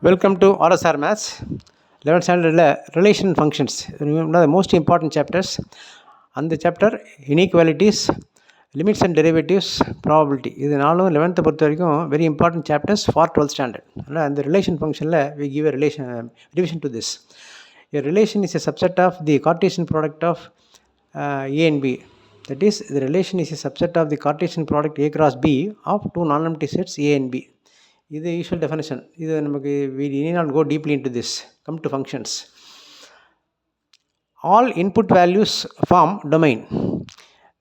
Welcome to RSR Maths. 11th standard relation functions. One of the most important chapters. And the chapter inequalities, limits and derivatives, probability. This is 11th very important chapters for 12th standard. And the relation function we give a revision to this. A relation is a subset of the Cartesian product of A and B. That is, the relation is a subset of the Cartesian product A cross B of two non-empty sets A and B. This is the usual definition. We need not go deeply into this. Come to functions. All input values form domain.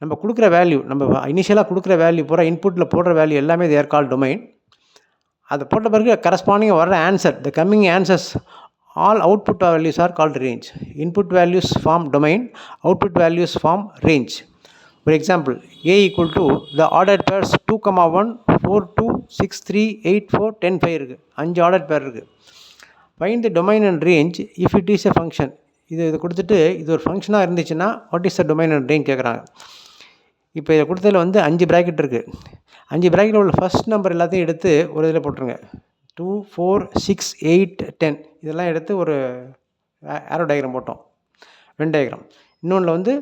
நம்ம கொடுக்குற value, நம்ம இனிஷியலாக கொடுக்குற value பூரா இன்புட்டில் போடுற value எல்லாமே தேர் கால் domain. அதை போட்ட பிறகு கரஸ்பாண்டிங் வர்ற answer, the coming answers, all output values are called range. Input values form domain, output values form range. For example, A equal to the ordered pairs 2, 1, 4, 2, 6, 3, 8, 4, 10, 5 இருக்குது. 5 ஆர்டர் பேர் இருக்குது. Find the domain and range if it is a function. இது கொடுத்துட்டு இது ஒரு ஃபங்க்ஷனாக இருந்துச்சுன்னா what is the domain and range கேட்குறாங்க. இப்போ இதை கொடுத்ததில் 5 ப்ராக்கெட் இருக்குது. 5 ப்ராக்கெட்டில் உள்ள ஃபஸ்ட் நம்பர் எல்லாத்தையும் எடுத்து ஒரு இதில் போட்டுருங்க. 2, 4, 6, 8, 10 இதெல்லாம் எடுத்து ஒரு ஆரோ டயக்ராம் போட்டோம், வென் டயக்ராம். இன்னொன்றில்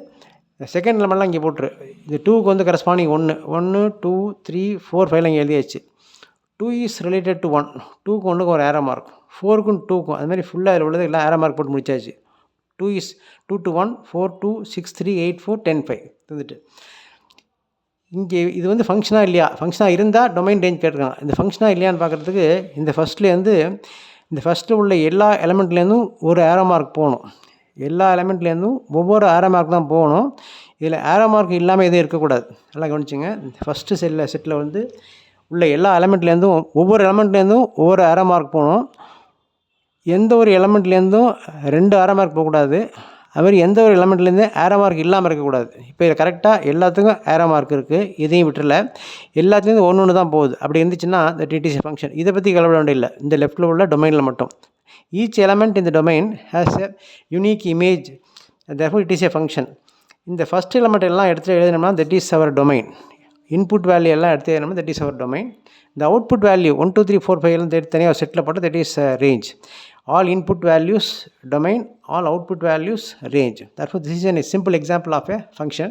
செகண்ட் நம்பர்லாம் இங்கே போட்டுரு. இது 2க்கு கரஸ்பாண்டிங் 1, 2, 3, 4, 5 இங்கே எழுதியாச்சு. 2 இஸ் ரிலேட்டட் டு 1, 2க்கு 1க்கு ஒரு ஏரோ மார்க், 4க்கும் 2க்கும் அது மாதிரி ஃபுல்லாக அதில் உள்ளது எல்லாம் ஏரோ மார்க் போட்டு முடிச்சாச்சு. 2 இஸ் 2 to 1, 4, 2, 6, 3, 8, 4, 10, 5 வந்துட்டு. இங்கே இது ஃபங்க்ஷனாக இல்லையா, ஃபங்க்ஷனாக இருந்தால் டொமைன் ரேஞ்ச் கேட்டிருக்காங்க. இந்த ஃபங்க்ஷனாக இல்லையான்னு பார்க்குறதுக்கு இந்த ஃபஸ்ட்டில் உள்ள எல்லா எலமெண்ட்லேருந்தும் ஒரு ஏரோ மார்க் போகணும். எல்லா எலமெண்ட்லேருந்தும் ஒவ்வொரு ஏரோ மார்க் தான் போகணும். இதில் ஏரோ மார்க் இல்லாமல் எதுவும் இருக்கக்கூடாது. நல்லா கவனிச்சிங்க. ஃபஸ்ட்டு செட்டில் உள்ள எல்லா எலமெண்ட்லேருந்தும் ஒவ்வொரு எலமெண்ட்லேருந்தும் ஒவ்வொரு ஏரோ மார்க் போகணும். எந்த ஒரு எலமெண்ட்லேருந்தும் 2 ஏரோ மார்க் போகக்கூடாது. அதுமாதிரி எந்த ஒரு எலமெண்ட்லேருந்து ஏரோ மார்க் இல்லாமல் இருக்கக்கூடாது. இப்போ இதில் கரெக்டாக எல்லாத்துக்கும் ஏரோ மார்க் இருக்குது, எதையும் விட்டுறல. எல்லாத்துலேருந்து ஒன்று தான் போகுது. அப்படி இருந்துச்சுன்னா that it is a function. இதை பற்றி கவலைப்பட வேண்டியதில்லை. இந்த லெஃப்ட்டில் உள்ள டொமைனில் மட்டும். Each element in the domain has a unique image, and therefore it is a function. இந்த ஃபஸ்ட் எலமெண்ட் எல்லாம் எடுத்து எழுதினோம்னா that is our domain. Input value எல்லாம் எடுத்து எழுதினோம்னா that is our domain. இந்த அவுட்புட் வேல்யூ 1, 2, 3, 4, 5 எல்லாம் தனியாக செட்டில் போட்டு that is range. All input values domain, all output values range. Therefore this is a simple example of a function.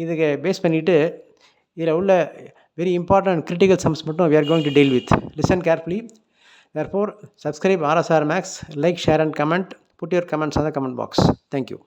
இதுக்கு base பண்ணிவிட்டு இதில் உள்ள very important critical sums மட்டும் we are going to deal with. Listen carefully. Therefore, subscribe RSR Maths, like, share and comment. Put your comments on the comment box. Thank you.